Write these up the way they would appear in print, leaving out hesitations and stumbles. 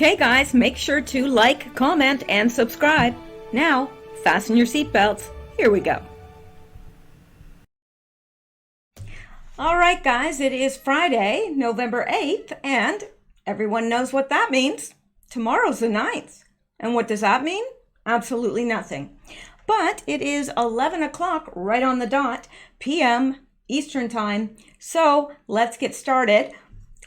Okay, guys, make sure to like, comment, and subscribe. Now, fasten your seatbelts. Here we go. All right, guys, it is Friday, November 8th, and everyone knows what that means. Tomorrow's the 9th. And what does that mean? Absolutely nothing. But it is 11 o'clock right on the dot, p.m. Eastern Time. So let's get started.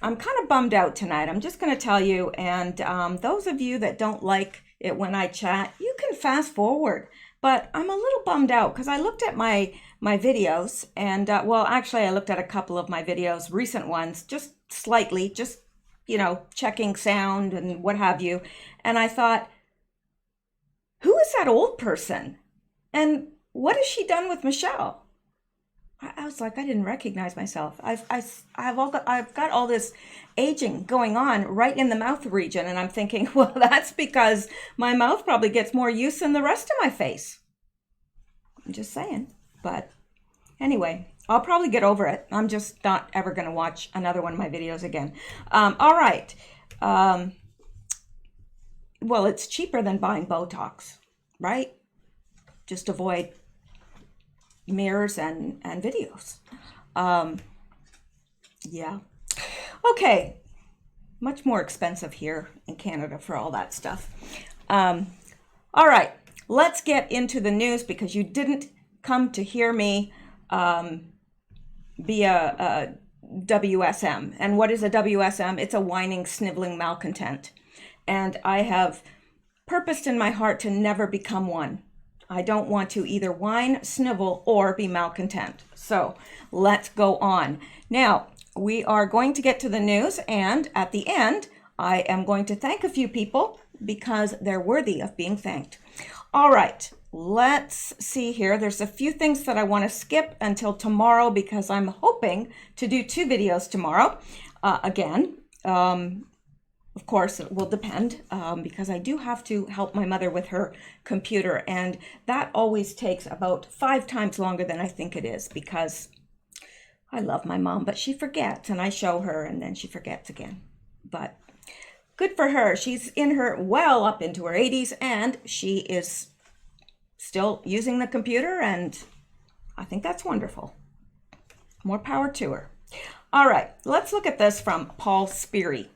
I'm kind of bummed out tonight. I'm just going to tell you, and those of you that don't like it when I chat, you can fast forward. But I'm a little bummed out because I looked at my videos, and well, actually, I looked at a couple of my videos, recent ones, just slightly, just, you know, checking sound and what have you. And I thought, who is that old person? And what has she done with Michelle? I was like, I didn't recognize myself. I've got all this aging going on right in the mouth region, and I'm thinking, well, that's because my mouth probably gets more use than the rest of my face. I'm just saying. But anyway, I'll probably get over it. I'm just not ever going to watch another one of my videos again. All right. Well, it's cheaper than buying Botox, right? Just avoid mirrors and videos. Yeah. Okay. Much more expensive here in Canada for all that stuff. All right. Let's get into the news because you didn't come to hear me via WSM. And what is a WSM? It's a whining, sniveling malcontent. And I have purposed in my heart to never become one. I don't want to either whine, snivel, or be malcontent. So let's go on. Now, we are going to get to the news, and at the end, I am going to thank a few people because they're worthy of being thanked. All right, let's see here. There's a few things that I want to skip until tomorrow because I'm hoping to do 2 videos tomorrow. Again, of course, it will depend because I do have to help my mother with her computer, and that always takes about 5 times longer than I think it is because I love my mom, but she forgets, and I show her, and then she forgets again. But good for her. She's in her well up into her 80s, and she is still using the computer, and I think that's wonderful. More power to her. All right, let's look at this from Paul Speary.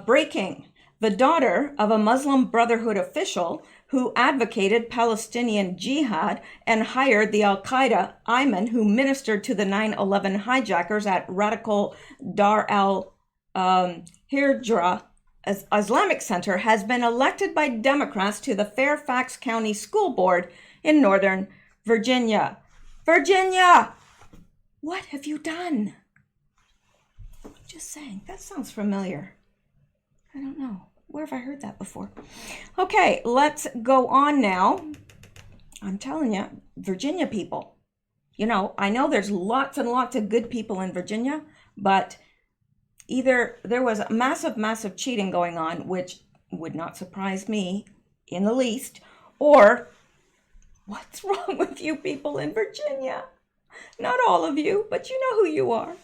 Breaking. The daughter of a Muslim Brotherhood official who advocated Palestinian jihad and hired the al-Qaeda Ayman who ministered to the 9/11 hijackers at radical Dar al-Hijra Islamic Center has been elected by Democrats to the Fairfax County School Board in Northern Virginia. Virginia! What have you done? Just saying, that sounds familiar. I don't know. Where have I heard that before? Okay, let's go on now. I'm telling you, Virginia people. You know, I know there's lots and lots of good people in Virginia, but either there was massive cheating going on, which would not surprise me in the least, or what's wrong with you people in Virginia? Not all of you, but you know who you are.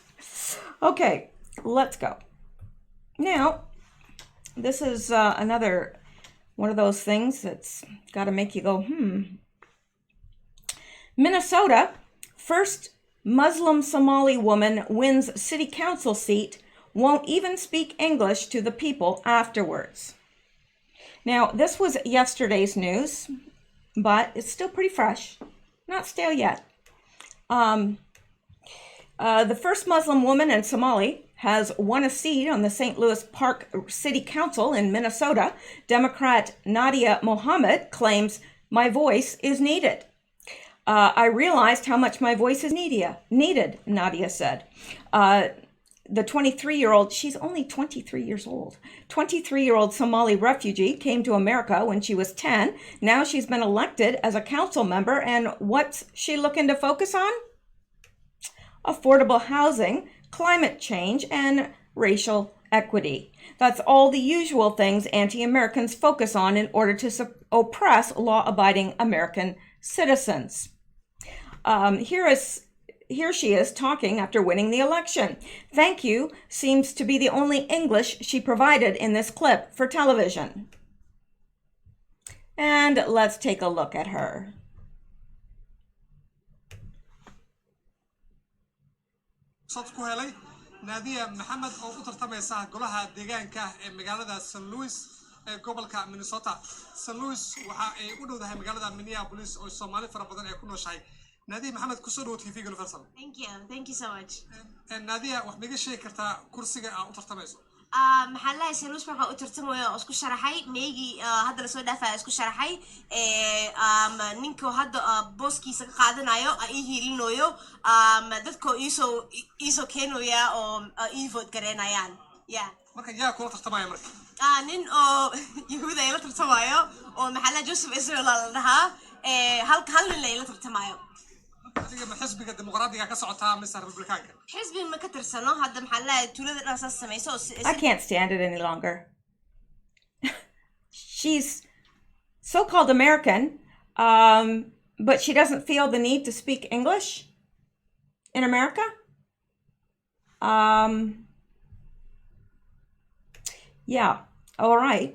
Okay, let's go. Now, this is another one of those things that's got to make you go, Minnesota, first Muslim Somali woman wins city council seat, won't even speak English to the people afterwards. Now, this was yesterday's news, but it's still pretty fresh, not stale yet. The first Muslim woman in Somali has won a seat on the St. Louis Park City Council in Minnesota. Democrat Nadia Mohammed claims, "My voice is needed." I realized how much my voice is needed, Nadia said. The 23-year-old, she's only 23 years old, 23-year-old Somali refugee came to America when she was 10. Now she's been elected as a council member, and what's she looking to focus on? Affordable housing, climate change, and racial equity. That's all the usual things anti-Americans focus on in order to oppress law-abiding American citizens. Here is here she is talking after winning the election. Thank you seems to be the only English she provided in this clip for television. And let's take a look at her. نادية محمد أو ترتميسا قولها ديجانكا مقالة سان لويس gobolka Minnesota St. Louis waxa ay u dhowdahay magaalada Minneapolis oo Soomaali fara badan ay ku nooshahay Nadia Maxamed ku soo dhawaad TV Universal. Thank you so much. Nadia wax miga sheegi kartaa kursiga aad u tartamayso maxaa St. Louis waxa u tartamayo oo isku sharaxay meegi hadda la soo dhaafay isku sharaxay ninka hadda booskiisa ka qaadanayo ay hiilinayo dadku iso keenaya oo ii vote gareynayaan marka yaa kula tartamaya marka nin oo yahuud ay la tartamayo oo maxaa Joseph Israel la dhahaa hal nin la tartamayo adiga ma xisbiga dimuqraadiga ka socotaa mise republikaanka xisbi ma ka tirsano hadda maxaa tuulada dhaas sameeyso I can't stand it any longer. She's so-called American, but she doesn't feel the need to speak English in America. Yeah, all right.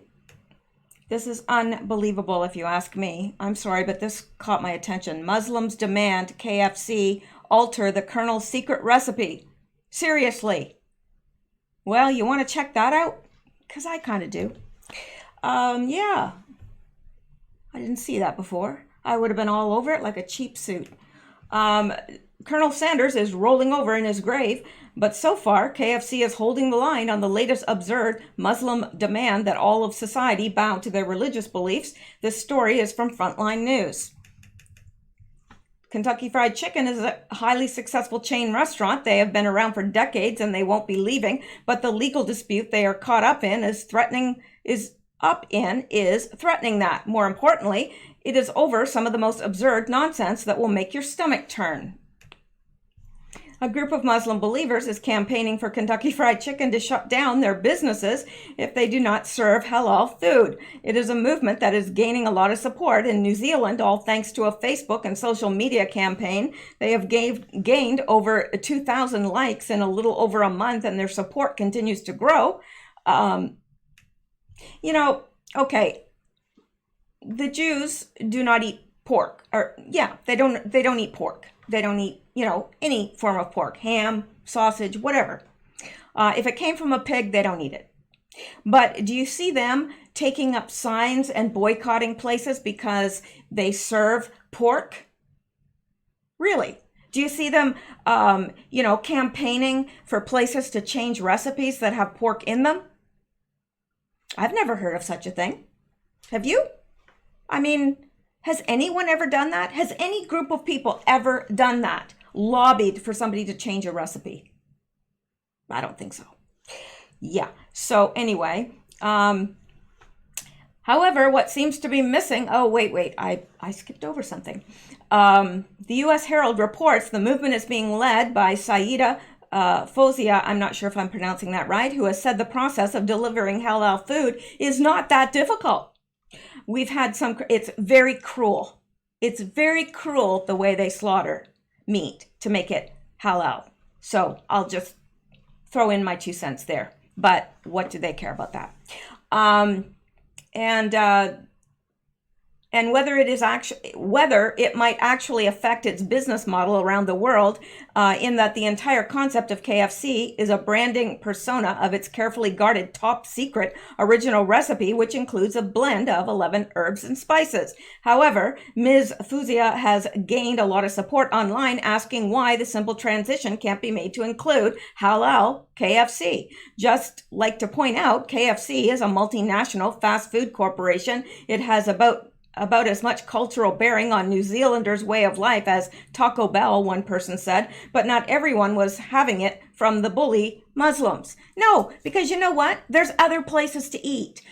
This is unbelievable if you ask me. I'm sorry, but this caught my attention. Muslims demand KFC alter the Colonel's secret recipe. Seriously. Well, you want to check that out? Because I kind of do. Yeah. I didn't see that before. I would have been all over it like a cheap suit. Colonel Sanders is rolling over in his grave, but so far, KFC is holding the line on the latest absurd Muslim demand that all of society bow to their religious beliefs. This story is from Frontline News. Kentucky Fried Chicken is a highly successful chain restaurant. They have been around for decades and they won't be leaving, but the legal dispute they are caught up in is threatening that. More importantly, it is over some of the most absurd nonsense that will make your stomach turn. A group of Muslim believers is campaigning for Kentucky Fried Chicken to shut down their businesses if they do not serve halal food. It is a movement that is gaining a lot of support in New Zealand, all thanks to a Facebook and social media campaign. They have gained over 2,000 likes in a little over a month, and their support continues to grow. Okay, the Jews do not eat pork. They don't eat pork. They don't eat, any form of pork, ham, sausage, whatever. If it came from a pig, they don't eat it. But do you see them taking up signs and boycotting places because they serve pork? Really? Do you see them, campaigning for places to change recipes that have pork in them? I've never heard of such a thing. Have you? I mean, has anyone ever done that? Has any group of people ever done that? Lobbied for somebody to change a recipe? I don't think so. Yeah. So anyway, however, what seems to be missing, I skipped over something. The U.S. Herald reports the movement is being led by Saida Fozia, I'm not sure if I'm pronouncing that right, who has said the process of delivering halal food is not that difficult. We've had it's very cruel. It's very cruel the way they slaughter meat to make it halal. So I'll just throw in my 2 cents there. But what do they care about that? And whether it might actually affect its business model around the world, in that the entire concept of KFC is a branding persona of its carefully guarded top secret original recipe, which includes a blend of 11 herbs and spices. However, Ms. Fuzia has gained a lot of support online, asking why the simple transition can't be made to include halal KFC. Just like to point out, KFC is a multinational fast food corporation. It has about as much cultural bearing on New Zealanders' way of life as Taco Bell, one person said, but not everyone was having it from the bully Muslims. No, because you know what? There's other places to eat.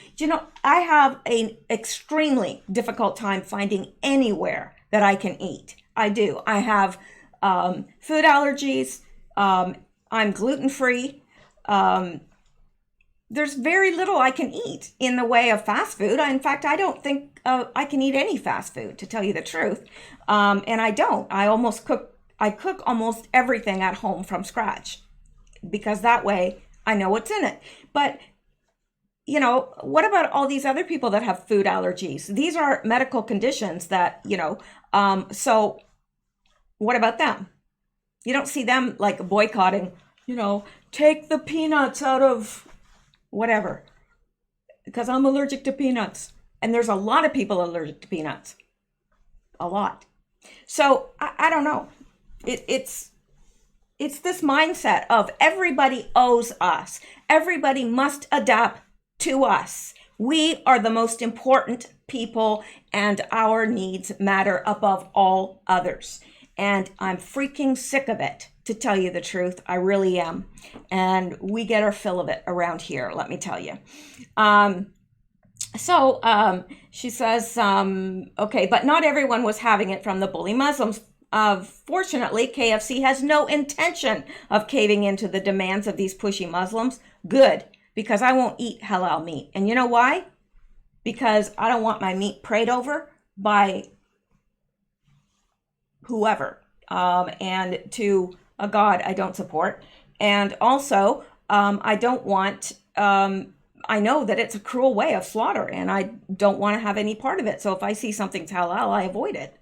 I have an extremely difficult time finding anywhere that I can eat. I do. I have food allergies. I'm gluten-free. There's very little I can eat in the way of fast food. In fact, I don't think I can eat any fast food, to tell you the truth. And I don't. I almost cook I cook almost everything at home from scratch because that way I know what's in it. But what about all these other people that have food allergies? These are medical conditions that, so what about them? You don't see them like boycotting, take the peanuts out of whatever, because I'm allergic to peanuts. And there's a lot of people allergic to peanuts. A lot. So I don't know. It's this mindset of everybody owes us. Everybody must adapt to us. We are the most important people and our needs matter above all others. And I'm freaking sick of it, to tell you the truth. I really am. And we get our fill of it around here, let me tell you. She says, okay, but not everyone was having it from the bully Muslims. Fortunately, KFC has no intention of caving into the demands of these pushy Muslims. Good, because I won't eat halal meat. And you know why? Because I don't want my meat prayed over by whoever, and to a God I don't support. And also, I don't want, I know that it's a cruel way of slaughter, and I don't want to have any part of it. So if I see something's halal, I avoid it.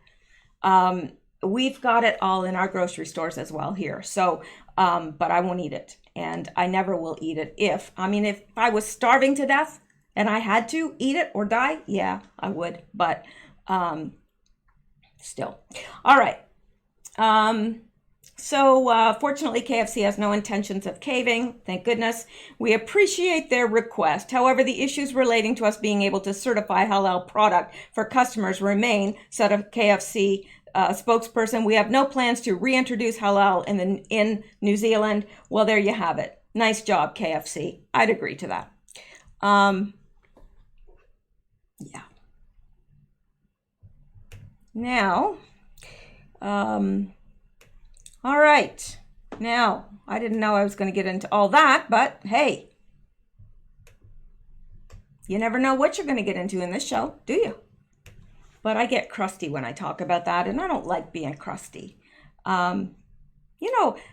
We've got it all in our grocery stores as well here. So, but I won't eat it, and I never will eat it. If I was starving to death and I had to eat it or die, yeah, I would. But still. All right. Fortunately, KFC has no intentions of caving. Thank goodness. We appreciate their request. However, the issues relating to us being able to certify halal product for customers remain, said a KFC spokesperson. We have no plans to reintroduce halal in New Zealand. Well, there you have it. Nice job, KFC. I'd agree to that. Yeah. Now, all right. Now, I didn't know I was going to get into all that, but hey, you never know what you're going to get into in this show, do you? But I get crusty when I talk about that, and I don't like being crusty.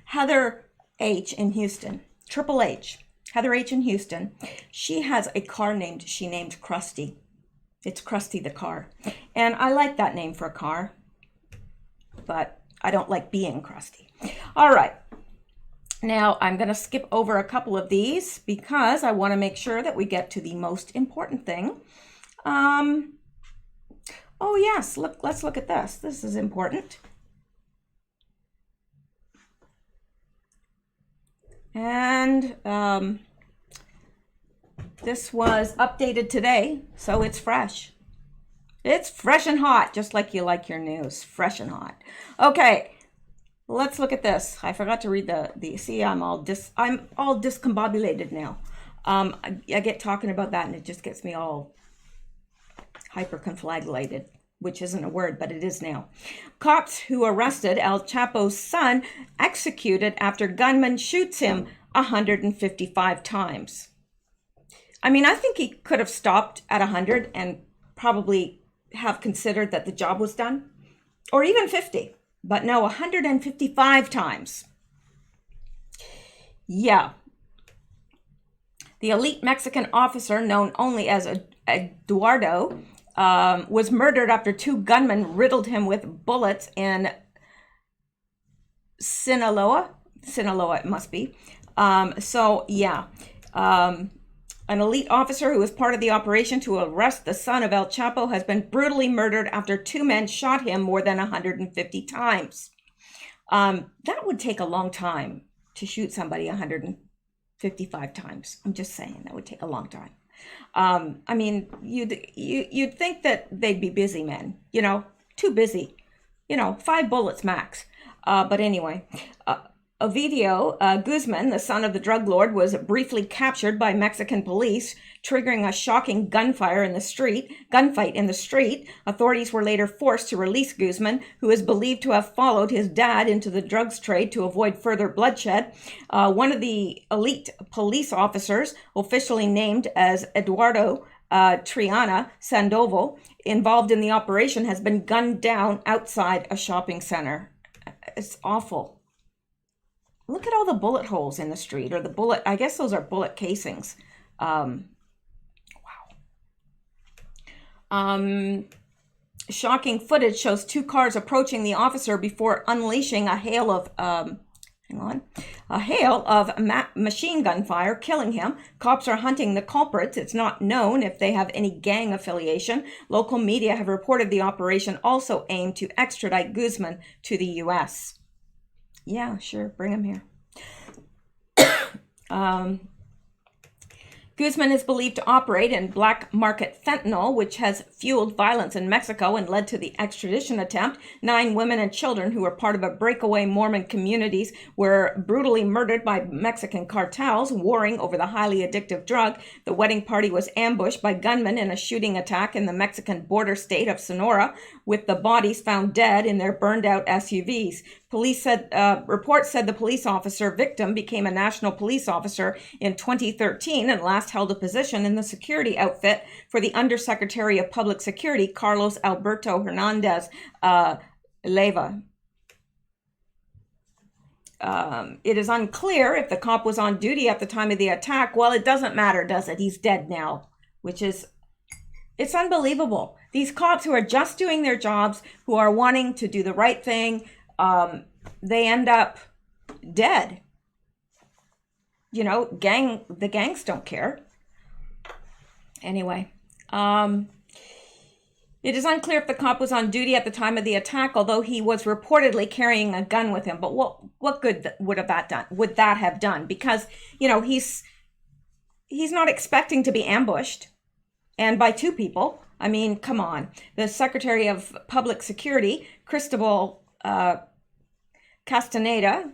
Heather H. in Houston, Triple H, Heather H. in Houston, she has a car she named Krusty. It's Krusty the car. And I like that name for a car, but I don't like being crusty. All right. Now I'm going to skip over a couple of these because I want to make sure that we get to the most important thing. Oh yes, let's look at this. This is important. And this was updated today, so it's fresh. It's fresh and hot, just like you like your news, fresh and hot. Okay, let's look at this. I forgot to read the see, I'm all discombobulated now. I get talking about that and it just gets me all hyperconflagrated, which isn't a word, but it is now. Cops who arrested El Chapo's son executed after gunman shoots him 155 times. I think he could have stopped at 100 and probably have considered that the job was done, or even 50, but no, 155 times. Yeah. The elite Mexican officer, known only as Eduardo, was murdered after two gunmen riddled him with bullets in Sinaloa. Sinaloa, it must be. An elite officer who was part of the operation to arrest the son of El Chapo has been brutally murdered after two men shot him more than 150 times. That would take a long time to shoot somebody 155 times. I'm just saying that would take a long time. You'd think that they'd be busy men, too busy, 5 bullets max. But anyway, Ovidio Guzman, the son of the drug lord, was briefly captured by Mexican police, triggering a shocking gunfight in the street. Authorities were later forced to release Guzman, who is believed to have followed his dad into the drugs trade to avoid further bloodshed. One of the elite police officers, officially named as Eduardo Triana Sandoval, involved in the operation, has been gunned down outside a shopping center. It's awful. Look at all the bullet holes in the street, or the bullet, I guess those are bullet casings. Wow. Shocking footage shows two cars approaching the officer before unleashing a hail of, machine gun fire, killing him. Cops are hunting the culprits. It's not known if they have any gang affiliation. Local media have reported the operation also aimed to extradite Guzman to the U.S. Yeah, sure, bring him here. Guzman is believed to operate in black market fentanyl, which has fueled violence in Mexico and led to the extradition attempt. 9 women and children who were part of a breakaway Mormon communities were brutally murdered by Mexican cartels warring over the highly addictive drug. The wedding party was ambushed by gunmen in a shooting attack in the Mexican border state of Sonora, with the bodies found dead in their burned out SUVs. Reports said the police officer victim became a national police officer in 2013 and last held a position in the security outfit for the Undersecretary of Public Security, Carlos Alberto Hernandez Leyva. It is unclear if the cop was on duty at the time of the attack. Well, it doesn't matter, does it? He's dead now, it's unbelievable. These cops who are just doing their jobs, who are wanting to do the right thing, they end up dead. You know, the gangs don't care. Anyway, it is unclear if the cop was on duty at the time of the attack, although he was reportedly carrying a gun with him. But what good would that have done? Because, you know, he's not expecting to be ambushed, and by 2 people. I mean, come on. The Secretary of Public Security, Cristobal Castaneda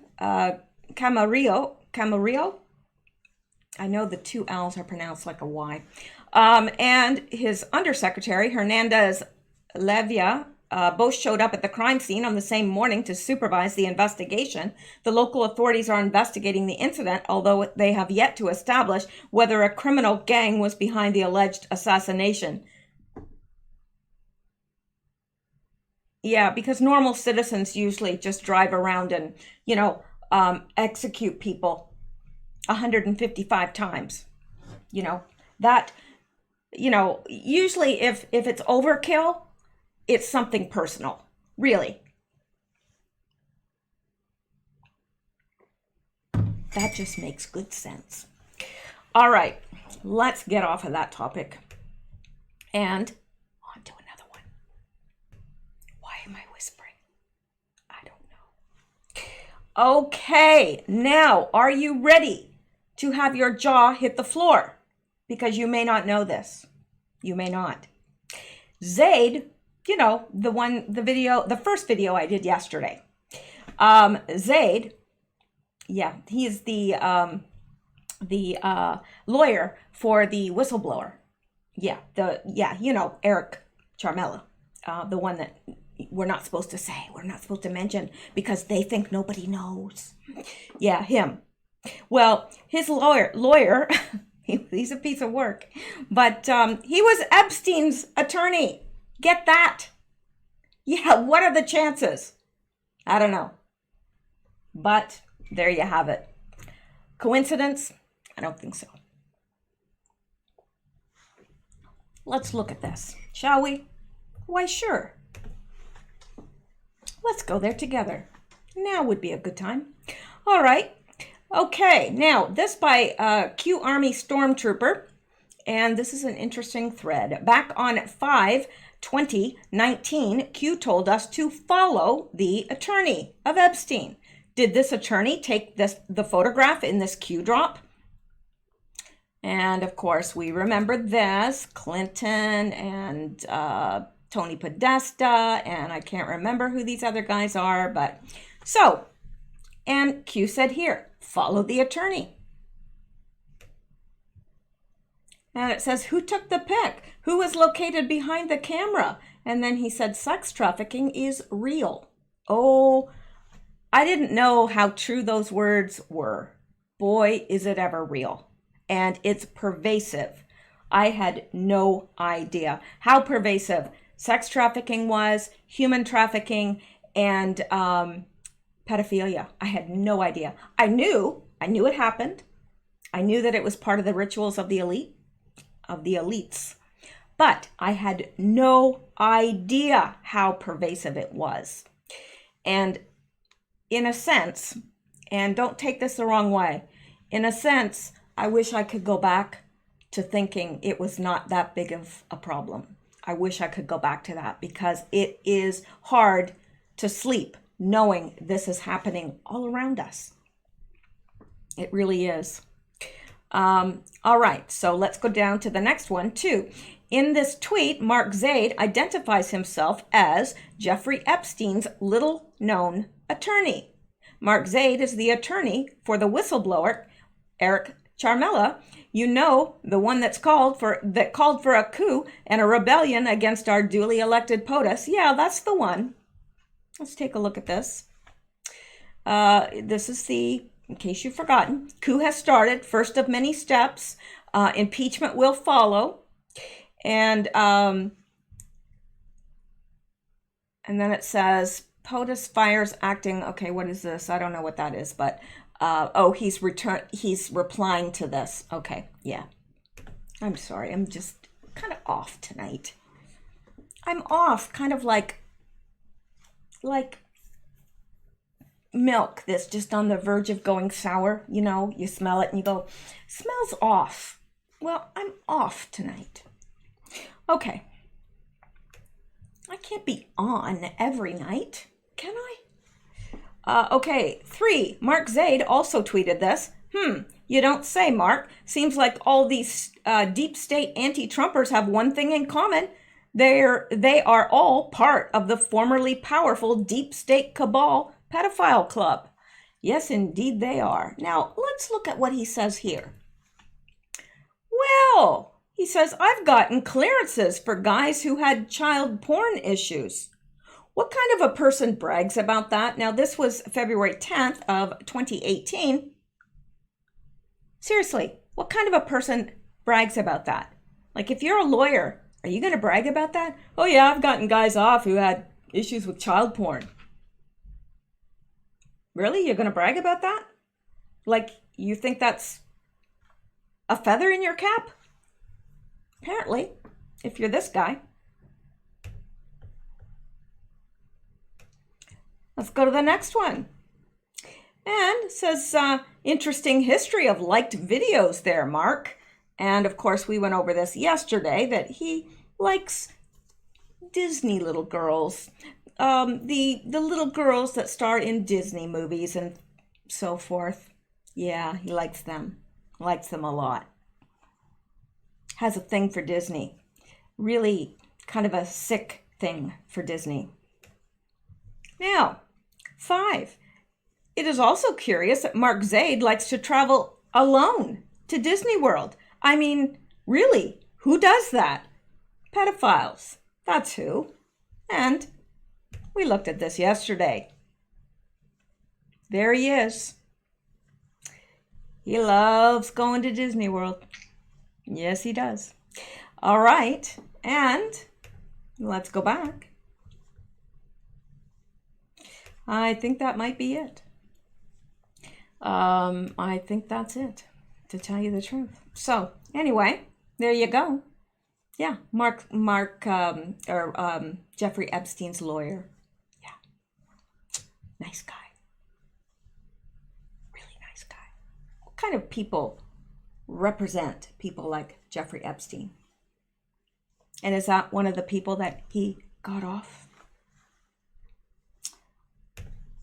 Camarillo. I know the 2 L's are pronounced like a Y. And his undersecretary, Hernandez Leyva, both showed up at the crime scene on the same morning to supervise the investigation. The local authorities are investigating the incident, although they have yet to establish whether a criminal gang was behind the alleged assassination. Yeah, because normal citizens usually just drive around and, you know, execute people 155 times. You know, that, you know, usually if it's overkill, it's something personal, really. That just makes good sense. All right, let's get off of that topic and on to another one. Why am I whispering? I don't know. Okay, now are you ready to have your jaw hit the floor? Because you may not know this. You may not. Zaid, you know, the first video I did yesterday. Zaid, yeah, he is the lawyer for the whistleblower. You know, Eric Charmella, the one that we're not supposed to say, we're not supposed to mention because they think nobody knows. Yeah, him. Well, his lawyer, he's a piece of work, but he was Epstein's attorney. Get that? Yeah, what are the chances? I don't know. But there you have it. Coincidence? I don't think so. Let's look at this, shall we? Why, sure. Let's go there together. Now would be a good time. All right. Okay, now this by Q Army Stormtrooper, and this is an interesting thread. Back on 5/20/19, Q told us to follow the attorney of Epstein. Did this attorney take the photograph in this Q drop? And of course, we remember this, Clinton and Tony Podesta, and I can't remember who these other guys are, but so, and Q said here, follow the attorney. And it says, who took the pic? Who was located behind the camera? And then he said, sex trafficking is real. Oh, I didn't know how true those words were. Boy, is it ever real. And it's pervasive. I had no idea how pervasive sex trafficking was, human trafficking, and pedophilia. I had no idea. I knew it happened. I knew that it was part of the rituals of the elites. But I had no idea how pervasive it was. And in a sense, and don't take this the wrong way, in a sense, I wish I could go back to thinking it was not that big of a problem. I wish I could go back to that, because it is hard to sleep knowing this is happening all around us. It really is. All right, so let's go down to the next one too. In this tweet, Mark Zaid identifies himself as Jeffrey Epstein's little-known attorney. Mark Zaid is the attorney for the whistleblower, Eric Charmella. You know, the one that called for a coup and a rebellion against our duly elected POTUS. Yeah, that's the one. Let's take a look at this. This is the, in case you've forgotten, coup has started, first of many steps. Impeachment will follow. And then it says, POTUS fires acting, okay, what is this? I don't know what that is, but, he's replying to this. Okay, yeah. I'm sorry, I'm just kind of off tonight. I'm off, kind of like milk that's just on the verge of going sour. You know, you smell it and you go, smells off. Well, I'm off tonight. Okay. I can't be on every night, can I? Okay, 3. Mark Zaid also tweeted this. You don't say, Mark. Seems like all these deep state anti-Trumpers have one thing in common. They are all part of the formerly powerful deep state cabal pedophile club. Yes, indeed they are. Now, let's look at what he says here. Well, he says, I've gotten clearances for guys who had child porn issues. What kind of a person brags about that? Now, this was February 10th of 2018. Seriously, what kind of a person brags about that? Like, if you're a lawyer, are you going to brag about that? Oh, yeah, I've gotten guys off who had issues with child porn. Really? You're going to brag about that? Like, you think that's a feather in your cap? Apparently, if you're this guy. Let's go to the next one. And it says, interesting history of liked videos there, Mark. And of course, we went over this yesterday, that he likes Disney little girls. The little girls that star in Disney movies and so forth. Yeah, he likes them. Likes them a lot. Has a thing for Disney. Really kind of a sick thing for Disney. Now, 5. It is also curious that Mark Zaid likes to travel alone to Disney World. I mean, really, who does that? Pedophiles. That's who. And we looked at this yesterday. There he is. He loves going to Disney World. Yes, he does. All right. And let's go back. I think that might be it. I think that's it, to tell you the truth. So anyway, there you go. Yeah, Jeffrey Epstein's lawyer. Yeah, nice guy. Really nice guy. What kind of people represent people like Jeffrey Epstein? And is that one of the people that he got off?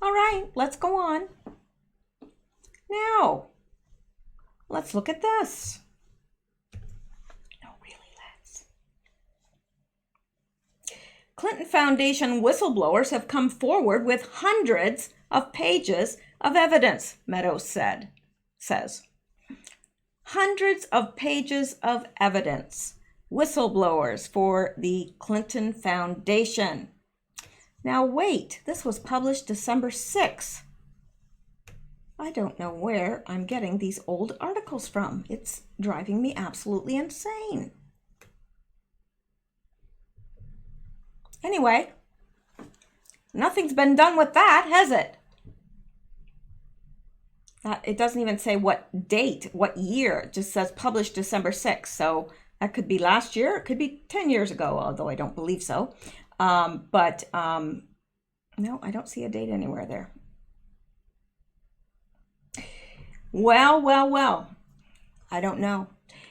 All right, let's go on. Now, let's look at this. No, really, let's. Clinton Foundation whistleblowers have come forward with hundreds of pages of evidence, Meadows says. Hundreds of pages of evidence. Whistleblowers for the Clinton Foundation. Now wait, this was published December 6th. I don't know where I'm getting these old articles from. It's driving me absolutely insane. Anyway, nothing's been done with that, has it? It doesn't even say what date, what year. It just says published December 6th. So that could be last year. It could be 10 years ago, although I don't believe so. No, I don't see a date anywhere there. Well. I don't know.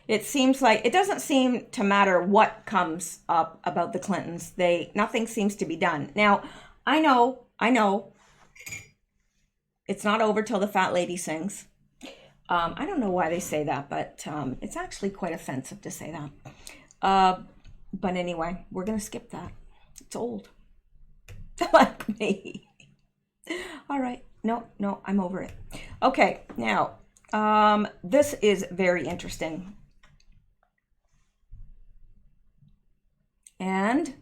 It seems like it doesn't seem to matter what comes up about the Clintons. Nothing seems to be done. Now, I know it's not over till the fat lady sings. I don't know why they say that, but it's actually quite offensive to say that. But anyway, we're going to skip that. It's old. Like me. All right. No, I'm over it. Okay, now, this is very interesting. And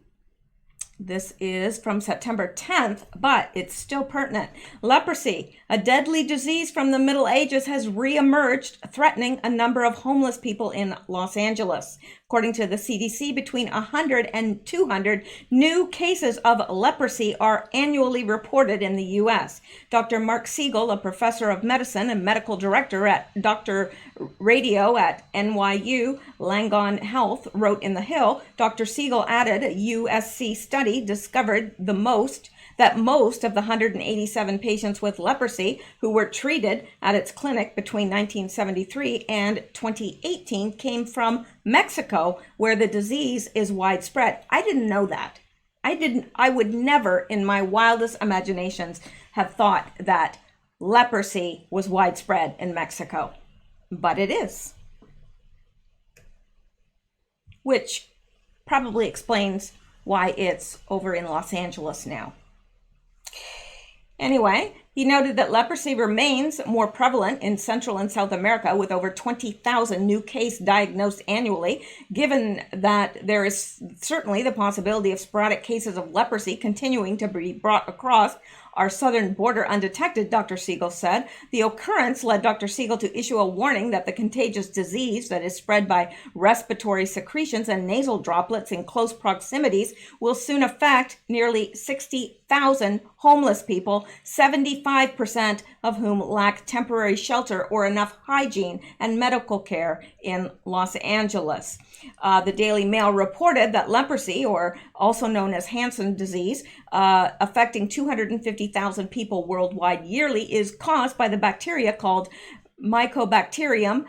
this is from September 10th, but it's still pertinent. Leprosy, a deadly disease from the Middle Ages, has reemerged, threatening a number of homeless people in Los Angeles. According to the CDC, between 100 and 200 new cases of leprosy are annually reported in the U.S. Dr. Mark Siegel, a professor of medicine and medical director at Dr. Radio at NYU Langone Health, wrote in The Hill. Dr. Siegel added a USC study discovered that most of the 187 patients with leprosy who were treated at its clinic between 1973 and 2018 came from Mexico, where the disease is widespread. I didn't know that. I would never in my wildest imaginations have thought that leprosy was widespread in Mexico, but it is. Which probably explains why it's over in Los Angeles now. Anyway, he noted that leprosy remains more prevalent in Central and South America, with over 20,000 new cases diagnosed annually. Given that there is certainly the possibility of sporadic cases of leprosy continuing to be brought across our southern border undetected, Dr. Siegel said. The occurrence led Dr. Siegel to issue a warning that the contagious disease that is spread by respiratory secretions and nasal droplets in close proximities will soon affect nearly 60,000 homeless people, 75% of whom lack temporary shelter or enough hygiene and medical care in Los Angeles. The Daily Mail reported that leprosy, or also known as Hansen disease, affecting 250,000 people worldwide yearly, is caused by the bacteria called Mycobacterium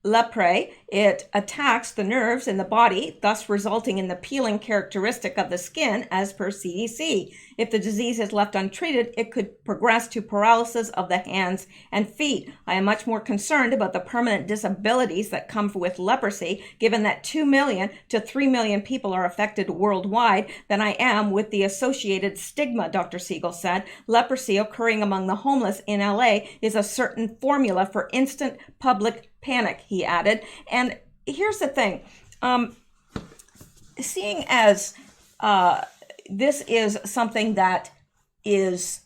leprae. It attacks the nerves in the body, thus resulting in the peeling characteristic of the skin, as per CDC. If the disease is left untreated, it could progress to paralysis of the hands and feet. I am much more concerned about the permanent disabilities that come with leprosy, given that 2 million to 3 million people are affected worldwide, than I am with the associated stigma, Dr. Siegel said. Leprosy occurring among the homeless in LA is a certain formula for instant public panic, he added. And here's the thing, seeing as this is something that is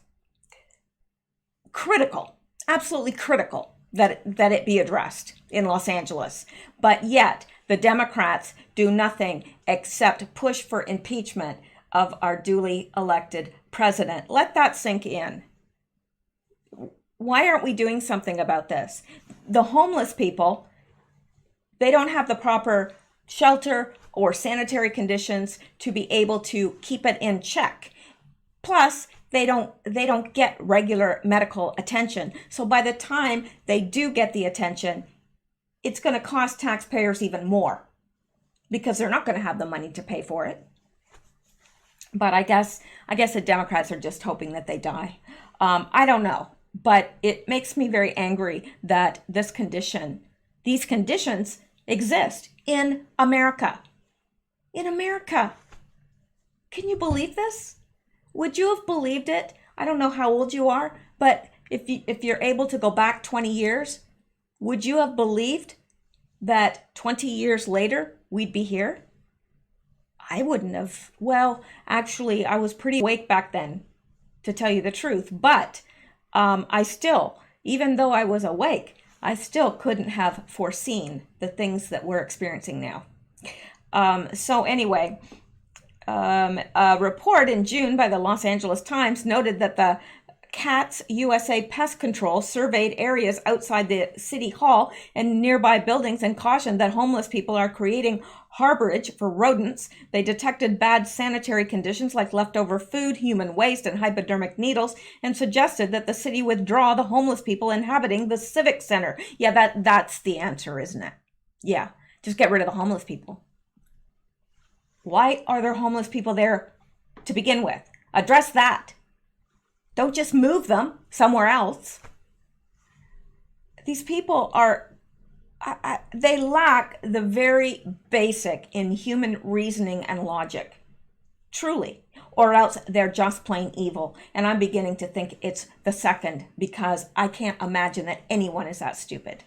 critical, absolutely critical that it be addressed in Los Angeles, but yet the Democrats do nothing except push for impeachment of our duly elected president. Let that sink in. Why aren't we doing something about this? The homeless people, they don't have the proper shelter or sanitary conditions to be able to keep it in check. Plus, they don't get regular medical attention. So by the time they do get the attention, it's going to cost taxpayers even more because they're not going to have the money to pay for it. But I guess the Democrats are just hoping that they die. I don't know. But it makes me very angry that these conditions exist in America. In America. Can you believe this? Would you have believed it? I don't know how old you are, but if you're able to go back 20 years, would you have believed that 20 years later we'd be here? I wouldn't have. Well, actually, I was pretty awake back then, to tell you the truth, but I still, even though I was awake, I still couldn't have foreseen the things that we're experiencing now. So anyway, a report in June by the Los Angeles Times noted that the Cats USA Pest Control surveyed areas outside the city hall and nearby buildings and cautioned that homeless people are creating harborage for rodents. They detected bad sanitary conditions like leftover food, human waste, and hypodermic needles, and suggested that the city withdraw the homeless people inhabiting the civic center. Yeah, that's the answer, isn't it? Yeah, just get rid of the homeless people. Why are there homeless people there to begin with? Address that. Don't just move them somewhere else. These people are, they lack the very basic in human reasoning and logic. Truly. Or else they're just plain evil. And I'm beginning to think it's the second, because I can't imagine that anyone is that stupid.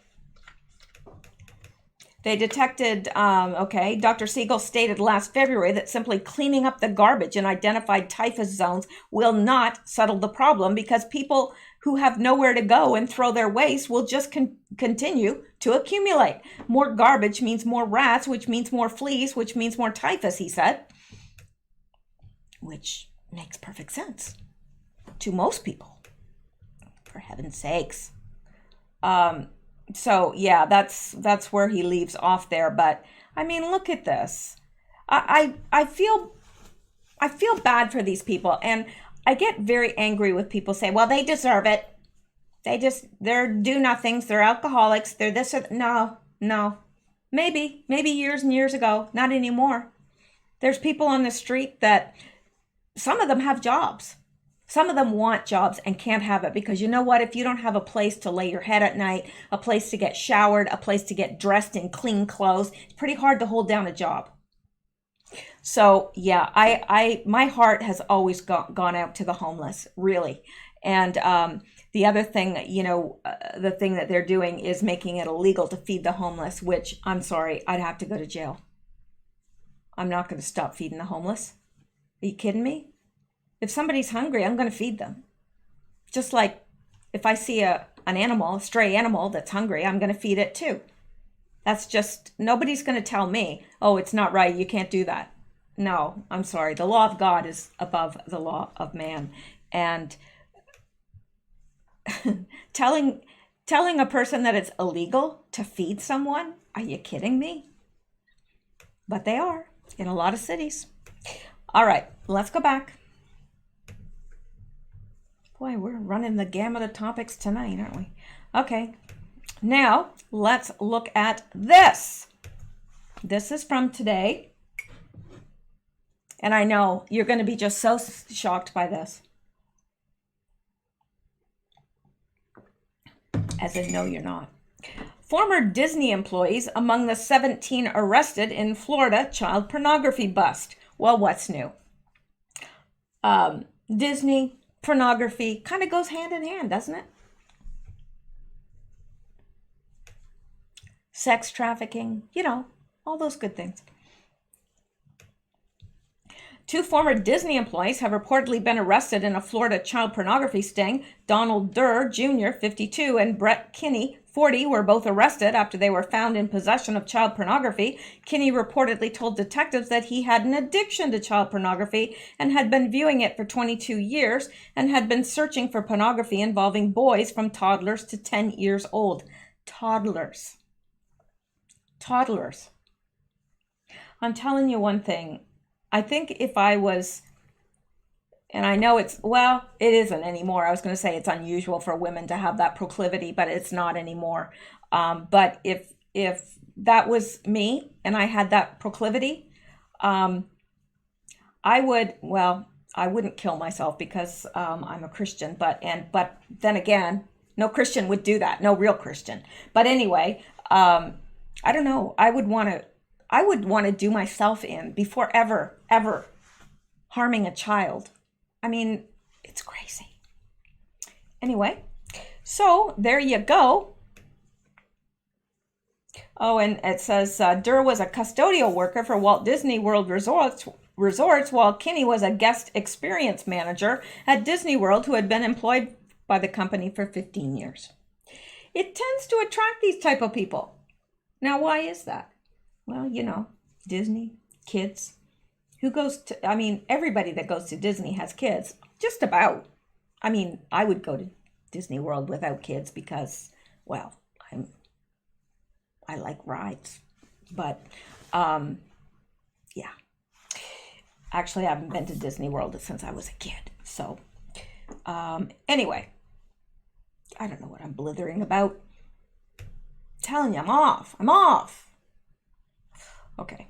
They detected, Dr. Siegel stated last February that simply cleaning up the garbage in identified typhus zones will not settle the problem, because people who have nowhere to go and throw their waste will just continue to accumulate. More garbage means more rats, which means more fleas, which means more typhus, he said. Which makes perfect sense to most people, for heaven's sakes. So yeah, that's where he leaves off there. But I mean, look at this. I feel bad for these people, and I get very angry with people say, well, they deserve it. They're do-nothings. They're alcoholics. They're this or no. Maybe years and years ago, not anymore. There's people on the street that some of them have jobs. Some of them want jobs and can't have it, because you know what? If you don't have a place to lay your head at night, a place to get showered, a place to get dressed in clean clothes, it's pretty hard to hold down a job. So yeah, my heart has always gone out to the homeless, really. And the other thing, the thing that they're doing is making it illegal to feed the homeless, which, I'm sorry, I'd have to go to jail. I'm not going to stop feeding the homeless. Are you kidding me? If somebody's hungry, I'm going to feed them. Just like if I see a stray animal that's hungry, I'm going to feed it too. That's just, nobody's going to tell me, oh, it's not right, you can't do that. No, I'm sorry. The law of God is above the law of man. And telling a person that it's illegal to feed someone, are you kidding me? But they are in a lot of cities. All right, let's go back. Boy, we're running the gamut of topics tonight, aren't we? Okay, now let's look at this. This is from today. And I know you're going to be just so shocked by this. As in, no, you're not. Former Disney employees among the 17 arrested in Florida child pornography bust. Well, what's new? Disney, pornography, kind of goes hand in hand, doesn't it? Sex trafficking, all those good things. 2 former Disney employees have reportedly been arrested in a Florida child pornography sting. Donald Durr Jr., 52, and Brett Kinney, 40, were both arrested after they were found in possession of child pornography. Kinney reportedly told detectives that he had an addiction to child pornography and had been viewing it for 22 years and had been searching for pornography involving boys from toddlers to 10 years old. Toddlers. I'm telling you one thing. I think if I was, and I know it isn't anymore. I was going to say it's unusual for women to have that proclivity, but it's not anymore. But if that was me and I had that proclivity, I wouldn't kill myself because I'm a Christian. But then again, no Christian would do that. No real Christian. But anyway, I don't know. I would want to do myself in before ever harming a child. I mean, it's crazy. Anyway, so there you go. Oh, and it says Durr was a custodial worker for Walt Disney World Resorts, while Kinney was a guest experience manager at Disney World who had been employed by the company for 15 years. It tends to attract these type of people. Now, why is that? Well, Disney, kids. Everybody that goes to Disney has kids. Just about. I mean, I would go to Disney World without kids because, well, I like rides. But, yeah. Actually, I haven't been to Disney World since I was a kid. So, anyway, I don't know what I'm blithering about. I'm telling you, I'm off. I'm off. Okay.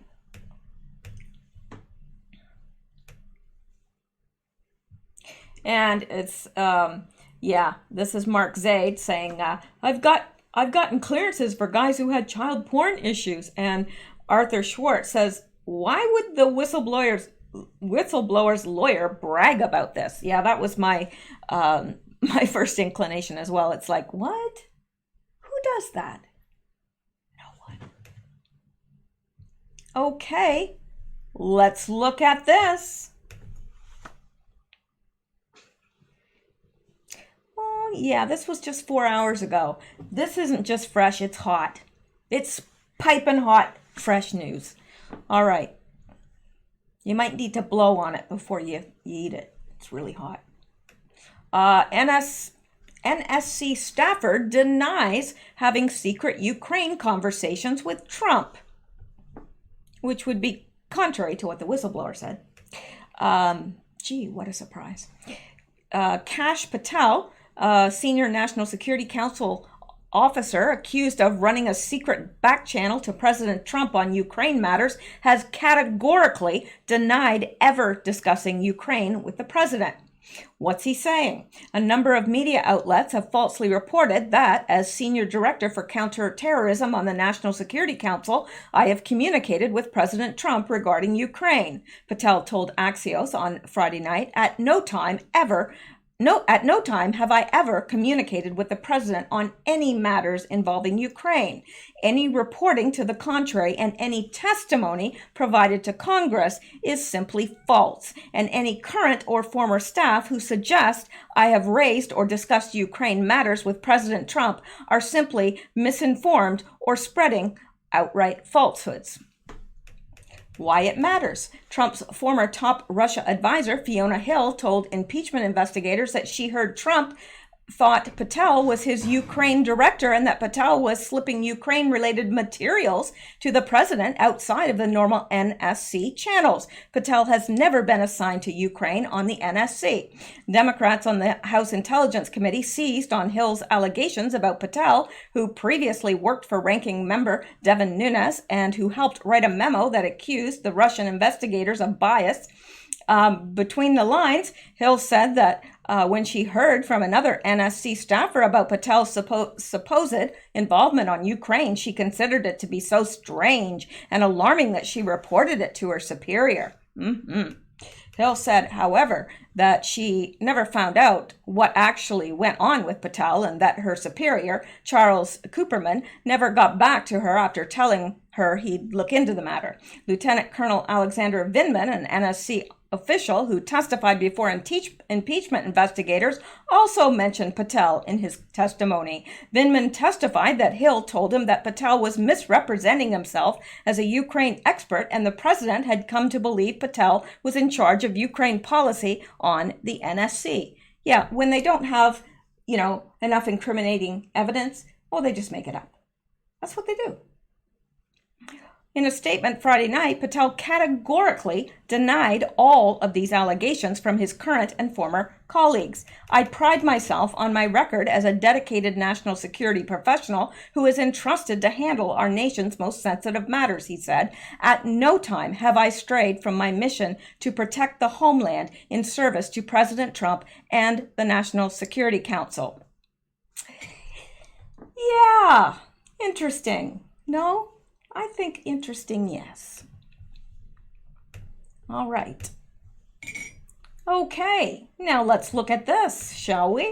And it's, yeah, this is Mark Zaid saying, I've gotten clearances for guys who had child porn issues. And Arthur Schwartz says, why would the whistleblower's lawyer brag about this? Yeah, that was my my first inclination as well. It's like, what? Who does that? No one. Okay, let's look at this. Oh, yeah, this was just 4 hours ago. This isn't just fresh, it's hot. It's piping hot, fresh news. All right. You might need to blow on it before you eat it. It's really hot. NSC staffer denies having secret Ukraine conversations with Trump, which would be contrary to what the whistleblower said. Gee, what a surprise. Kash Patel, senior National Security Council officer accused of running a secret back channel to President Trump on Ukraine matters, has categorically denied ever discussing Ukraine with the president. What's he saying? A number of media outlets have falsely reported that, as Senior Director for Counterterrorism on the National Security Council, I have communicated with President Trump regarding Ukraine, Patel told Axios on Friday night. At no time have I ever communicated with the president on any matters involving Ukraine. Any reporting to the contrary and any testimony provided to Congress is simply false, and any current or former staff who suggest I have raised or discussed Ukraine matters with President Trump are simply misinformed or spreading outright falsehoods. Why it matters. Trump's former top Russia advisor, Fiona Hill, told impeachment investigators that she heard Trump thought Patel was his Ukraine director and that Patel was slipping Ukraine-related materials to the president outside of the normal NSC channels. Patel has never been assigned to Ukraine on the NSC. Democrats on the House Intelligence Committee seized on Hill's allegations about Patel, who previously worked for ranking member Devin Nunes and who helped write a memo that accused the Russian investigators of bias. Between the lines, Hill said that when she heard from another NSC staffer about Patel's supposed involvement on Ukraine, she considered it to be so strange and alarming that she reported it to her superior. Hill said, however, that she never found out what actually went on with Patel and that her superior, Charles Cooperman, never got back to her after telling her he'd look into the matter. Lieutenant Colonel Alexander Vindman, an NSC official who testified before impeachment investigators, also mentioned Patel in his testimony. Vindman testified that Hill told him that Patel was misrepresenting himself as a Ukraine expert and the president had come to believe Patel was in charge of Ukraine policy on the NSC. Yeah, when they don't have, enough incriminating evidence, well, they just make it up. That's what they do. In a statement Friday night, Patel categorically denied all of these allegations from his current and former colleagues. I pride myself on my record as a dedicated national security professional who is entrusted to handle our nation's most sensitive matters, he said. At no time have I strayed from my mission to protect the homeland in service to President Trump and the National Security Council. Yeah, interesting. No? I think interesting, yes. All right. Okay, now let's look at this, shall we?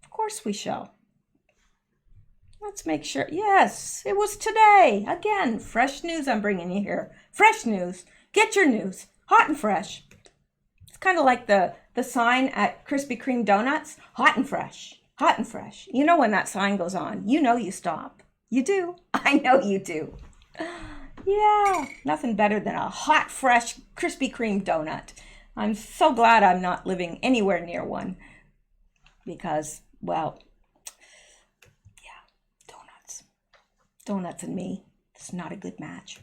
Of course we shall. Let's make sure. Yes, it was today. Again, fresh news I'm bringing you here. Fresh news. Get your news. Hot and fresh. It's kind of like the sign at Krispy Kreme Donuts. Hot and fresh. Hot and fresh. You know when that sign goes on, you stop. You do. I know you do. Yeah, nothing better than a hot, fresh Krispy Kreme donut. I'm so glad I'm not living anywhere near one. because, well, donuts and me. It's not a good match.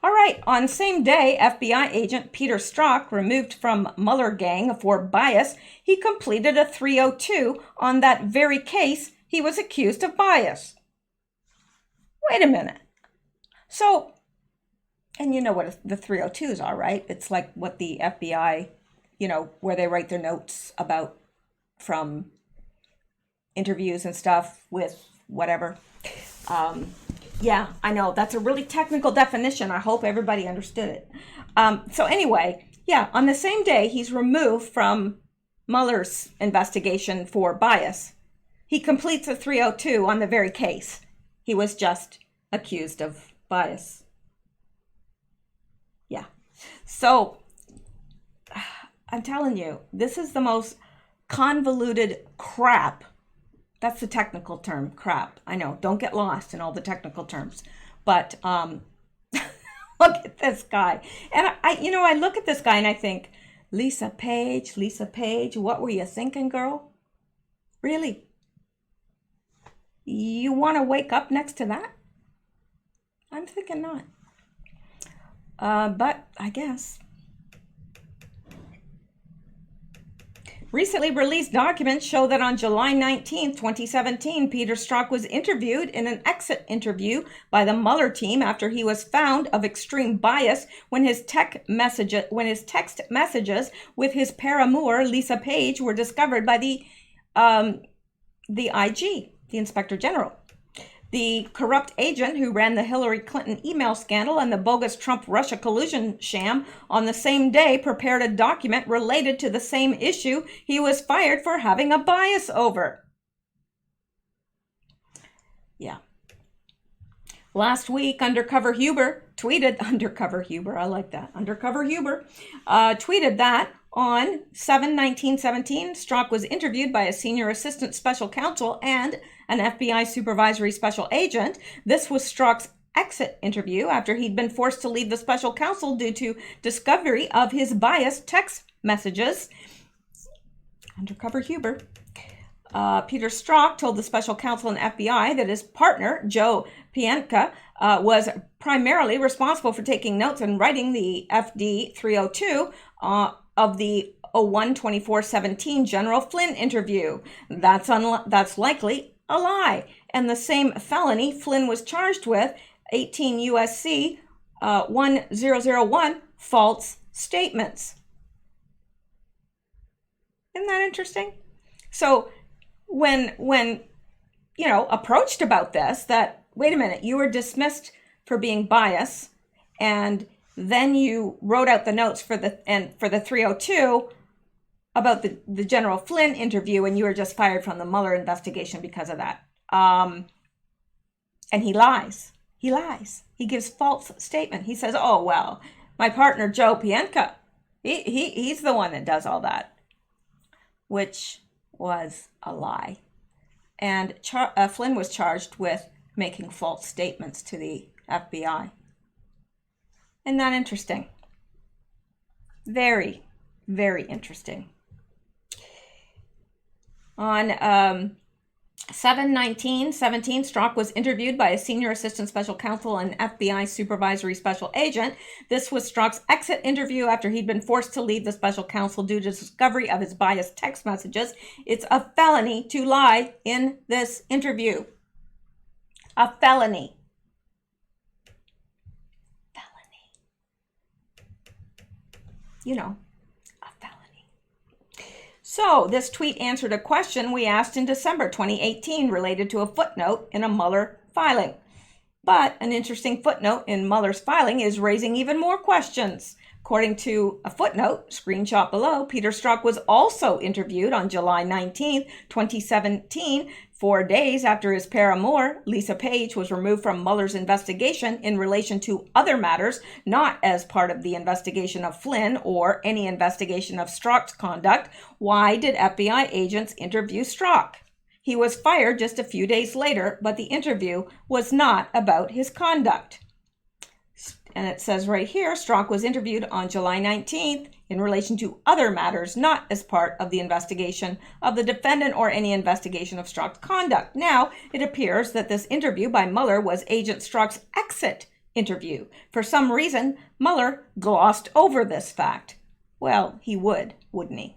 All right, on same day, FBI agent Peter Strzok, removed from Mueller gang for bias, he completed a 302 on that very case he was accused of bias. Wait a minute. So, and you know what the 302s are, right? It's like what the FBI, where they write their notes about from interviews and stuff with whatever. Yeah, I know. That's a really technical definition. I hope everybody understood it. So anyway, yeah, on the same day, he's removed from Mueller's investigation for bias. He completes a 302 on the very case he was just accused of bias. Yeah. So I'm telling you, this is the most convoluted crap. That's the technical term, crap. I know, don't get lost in all the technical terms. But look at this guy. And I look at this guy and I think, Lisa Page, what were you thinking, girl? Really? You want to wake up next to that? I'm thinking not. But I guess. Recently released documents show that on July 19, 2017, Peter Strzok was interviewed in an exit interview by the Mueller team after he was found of extreme bias when his text messages with his paramour, Lisa Page, were discovered by the IG, the Inspector General. The corrupt agent who ran the Hillary Clinton email scandal and the bogus Trump-Russia collusion sham on the same day prepared a document related to the same issue he was fired for having a bias over. Yeah. Last week, Undercover Huber tweeted that on 7/19/17, Strzok was interviewed by a senior assistant special counsel and an FBI supervisory special agent. This was Strzok's exit interview after he'd been forced to leave the special counsel due to discovery of his biased text messages. Undercover Huber. Peter Strzok told the special counsel and FBI that his partner, Joe Pientka, was primarily responsible for taking notes and writing the FD 302 of the 01/24/17 General Flynn interview. That's likely a lie. And the same felony Flynn was charged with, 18 USC 1001, false statements. Isn't that interesting? So when approached about this, that, wait a minute, you were dismissed for being biased, and then you wrote out the notes for the 302 about the General Flynn interview, and you were just fired from the Mueller investigation because of that. And he lies. He gives false statement. He says, oh, well, my partner, Joe Pientka, he's the one that does all that, which was a lie. And Flynn was charged with making false statements to the FBI. Isn't that interesting? Very, very interesting. On 7/19/17, Strzok was interviewed by a senior assistant special counsel and FBI supervisory special agent. This was Strzok's exit interview after he'd been forced to leave the special counsel due to discovery of his biased text messages. It's a felony to lie in this interview. A felony. A felony. So this tweet answered a question we asked in December 2018 related to a footnote in a Mueller filing. But an interesting footnote in Mueller's filing is raising even more questions. According to a footnote, screenshot below, Peter Strzok was also interviewed on July 19, 2017, 4 days after his paramour, Lisa Page, was removed from Mueller's investigation in relation to other matters, not as part of the investigation of Flynn or any investigation of Strzok's conduct. Why did FBI agents interview Strzok? He was fired just a few days later, but the interview was not about his conduct. And it says right here, Strzok was interviewed on July 19th in relation to other matters not as part of the investigation of the defendant or any investigation of Strzok's conduct. Now, it appears that this interview by Mueller was Agent Strzok's exit interview. For some reason, Mueller glossed over this fact. Well, he would, wouldn't he?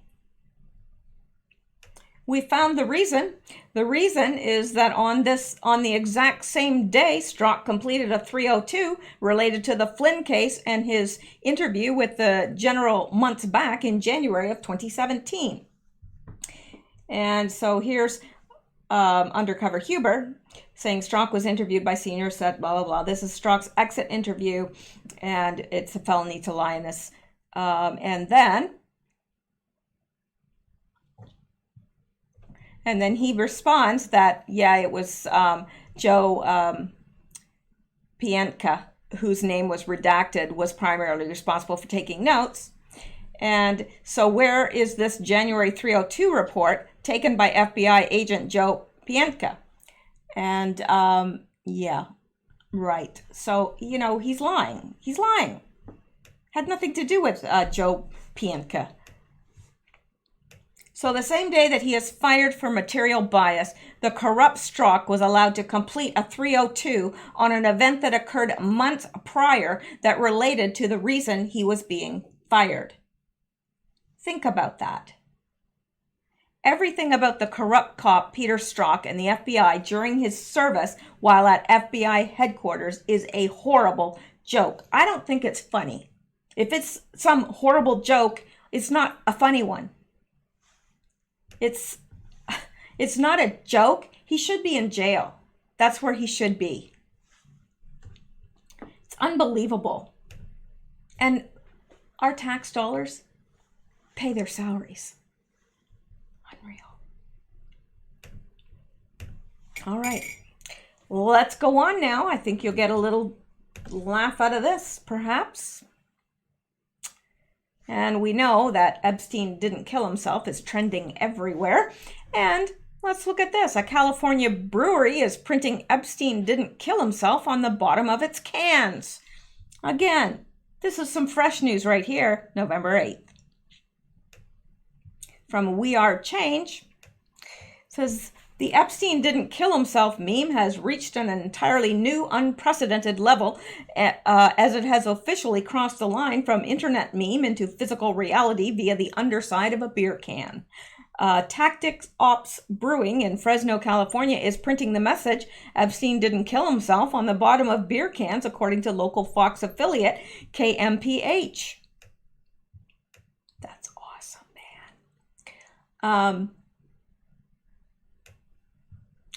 We found the reason. The reason is that on the exact same day, Strzok completed a 302 related to the Flynn case and his interview with the general months back in January of 2017. And so here's Undercover Huber saying Strzok was interviewed by seniors, said blah, blah, blah. This is Strzok's exit interview, and it's a felony to lie in this. And then he responds that, yeah, it was Joe Pientka, whose name was redacted, was primarily responsible for taking notes. And so where is this January 302 report taken by FBI agent Joe Pientka? And yeah, right. So, you know, he's lying. He's lying. Had nothing to do with Joe Pientka. So the same day that he is fired for material bias, the corrupt Strzok was allowed to complete a 302 on an event that occurred months prior that related to the reason he was being fired. Think about that. Everything about the corrupt cop Peter Strzok and the FBI during his service while at FBI headquarters is a horrible joke. I don't think it's funny. If it's some horrible joke, it's not a funny one. It's not a joke. He should be in jail. That's where he should be. It's unbelievable. And our tax dollars pay their salaries. Unreal. All right. Let's go on now. I think you'll get a little laugh out of this, perhaps. And we know that Epstein didn't kill himself is trending everywhere. And let's look at this. A California brewery is printing Epstein didn't kill himself on the bottom of its cans. Again, this is some fresh news right here, November 8th. From We Are Change, it says, the Epstein didn't kill himself meme has reached an entirely new, unprecedented level as it has officially crossed the line from internet meme into physical reality via the underside of a beer can. Tactics Ops Brewing in Fresno, California is printing the message Epstein didn't kill himself on the bottom of beer cans, according to local Fox affiliate KMPH. That's awesome, man.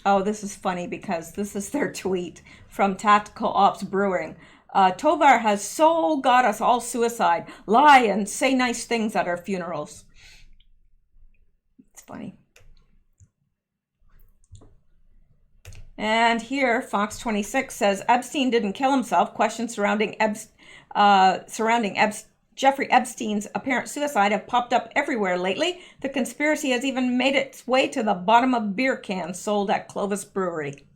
Oh, this is funny because this is their tweet from Tactical Ops Brewing. Tovar has so got us all suicide. Lie and say nice things at our funerals. It's funny. And here, Fox 26 says, Epstein didn't kill himself. Questions surrounding Jeffrey Epstein's apparent suicide have popped up everywhere lately. The conspiracy has even made its way to the bottom of beer cans sold at Clovis Brewery.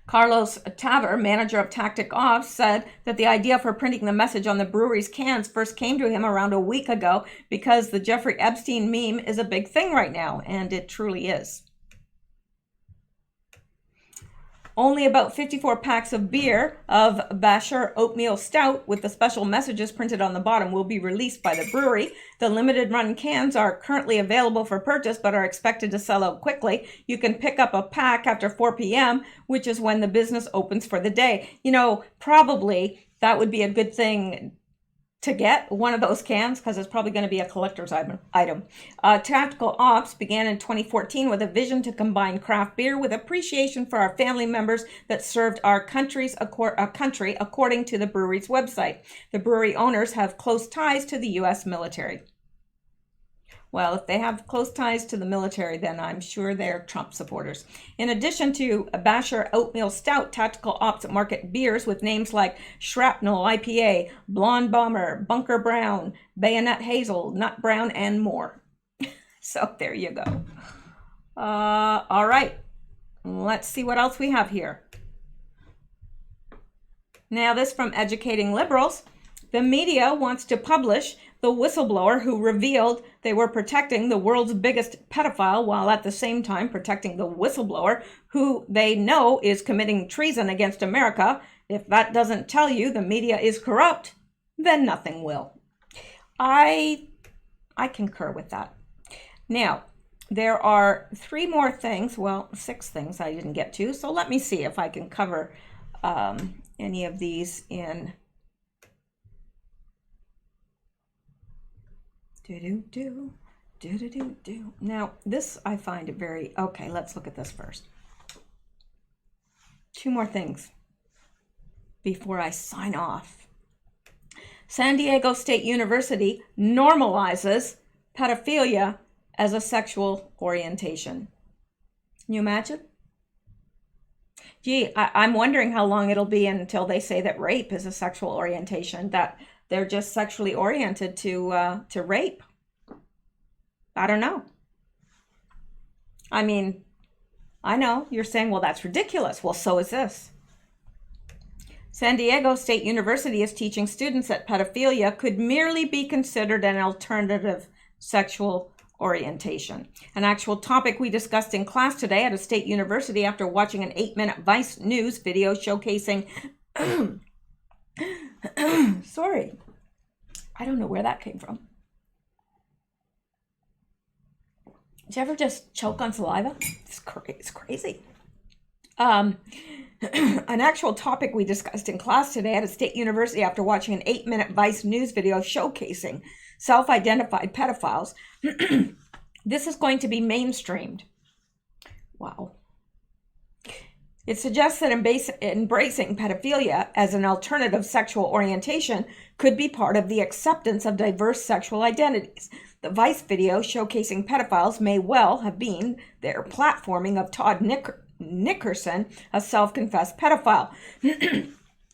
Carlos Taver, manager of Tactic Ops, said that the idea for printing the message on the brewery's cans first came to him around a week ago because the Jeffrey Epstein meme is a big thing right now, and it truly is. Only about 54 packs of beer of Basher Oatmeal Stout with the special messages printed on the bottom will be released by the brewery. The limited run cans are currently available for purchase but are expected to sell out quickly. You can pick up a pack after 4 p.m., which is when the business opens for the day. You know, probably that would be a good thing to get one of those cans because it's probably going to be a collector's item. Tactical Ops began in 2014 with a vision to combine craft beer with appreciation for our family members that served our country, according to the brewery's website. The brewery owners have close ties to the U.S. military. Well, if they have close ties to the military, then I'm sure they're Trump supporters. In addition to Basher Oatmeal Stout, Tactical Ops market beers with names like Shrapnel IPA, Blonde Bomber, Bunker Brown, Bayonet Hazel, Nut Brown, and more. So there you go. All right. Let's see what else we have here. Now this from Educating Liberals. The media wants to publish the whistleblower who revealed they were protecting the world's biggest pedophile while at the same time protecting the whistleblower who they know is committing treason against America. If that doesn't tell you the media is corrupt, then nothing will. I concur with that. Now, there are 3 more things, well, 6 things I didn't get to, so let me see if I can cover any of these in Now, this I find it very, okay, let's look at this first. 2 more things before I sign off. San Diego State University normalizes pedophilia as a sexual orientation. Can you imagine? Gee, I'm wondering how long it'll be until they say that rape is a sexual orientation, that they're just sexually oriented to rape. I don't know. I mean, I know you're saying, well, that's ridiculous. Well, so is this. San Diego State University is teaching students that pedophilia could merely be considered an alternative sexual orientation. An actual topic we discussed in class today at a state university after watching an 8-minute Vice News video showcasing sorry, I don't know where that came from. Did you ever just choke on saliva? It's crazy. An actual topic we discussed in class today at a state university after watching an 8-minute Vice News video showcasing self-identified pedophiles. This is going to be mainstreamed. Wow. It suggests that embracing pedophilia as an alternative sexual orientation could be part of the acceptance of diverse sexual identities. The Vice video showcasing pedophiles may well have been their platforming of Todd Nickerson, a self-confessed pedophile.